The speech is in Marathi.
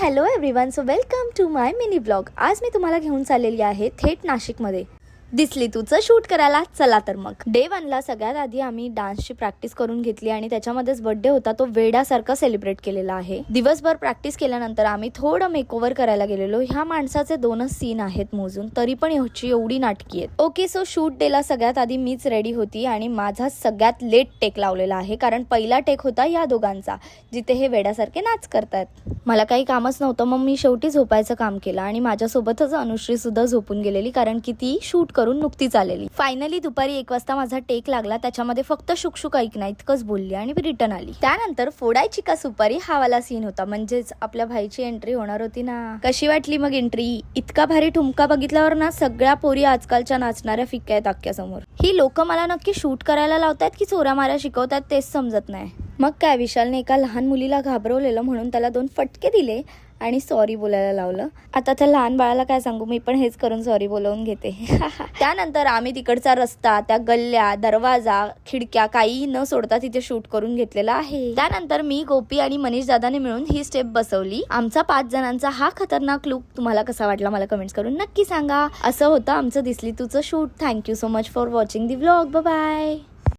Hello everyone, so welcome to my mini blog. आज मी तुम्हाला घेऊन चाललेली आहे थेट नाशिकमध्ये दिसली तूचं शूट करायला। चला तर मग डे 1 ला सगळ्यात आधी आम्ही डान्सची प्रॅक्टिस करून घेतली आणि त्याच्यामध्येच बर्थडे होता तो वेडासारखा सेलिब्रेट केलेला आहे। दिवसभर प्रॅक्टिस केल्यानंतर आम्ही थोडं मेकओव्हर करायला गेलेलो। ह्या माणसाचे 2च सीन आहेत मोजून, तरी पण ह्याची एवढी नाटकी आहेत। ओके, सो शूट डेला सगळ्यात आधी मीच रेडी होती आणि माझा सगळ्यात लेट टेक लावलेला आहे, कारण पहिला टेक होता या दोघांचा जिथे हे वेडासारखे नाच करतात। मला काही कामच नव्हतं, मग मी शेवटी झोपायचं काम केलं आणि माझ्यासोबतच अनुश्री सुद्धा झोपून गेलेली, कारण की ती शूट करून नुकतीच आलेली। फायनली दुपारी 1 वाजता माझा टेक लागला, त्याच्यामध्ये फक्त शुकशुक ऐकणं इतकंच बोलली आणि रिटर्न आली। त्यानंतर फोडायची का सुपारी हा वाला सीन होता, म्हणजेच आपल्या भाईची एंट्री होणार होती ना। कशी वाटली मग एंट्री? इतका भारी ठुमका बघितल्यावर ना सगळ्या पोरी आजकालच्या नाचणाऱ्या फिक्क्या आहेत अख्ख्या समोर। ही लोक मला नक्की शूट करायला लावतात की चोऱ्या माऱ्या शिकवतात तेच समजत नाही। मग काय, विशालने एका लहान मुलीला घाबरवलेलं म्हणून त्याला 2 फटके दिले आणि सॉरी बोलायला लावलं। आता त्या लहान बाळाला काय सांगू, मी पण हेच करून सॉरी बोलवून घेते। त्यानंतर आम्ही तिकडचा रस्ता, त्या गल्ल्या, दरवाजा, खिडक्या काही न सोडता तिथे शूट करून घेतलेला आहे। त्यानंतर मी, गोपी आणि मनीष दादाने मिळून ही स्टेप बसवली। आमचा 5 जणांचा हा खतरनाक लुक तुम्हाला कसा वाटला मला कमेंट्स करून नक्की सांगा। असं होतं आमचं दिसली तूचं shoot. Thank you so much for watching the vlog. Bye bye.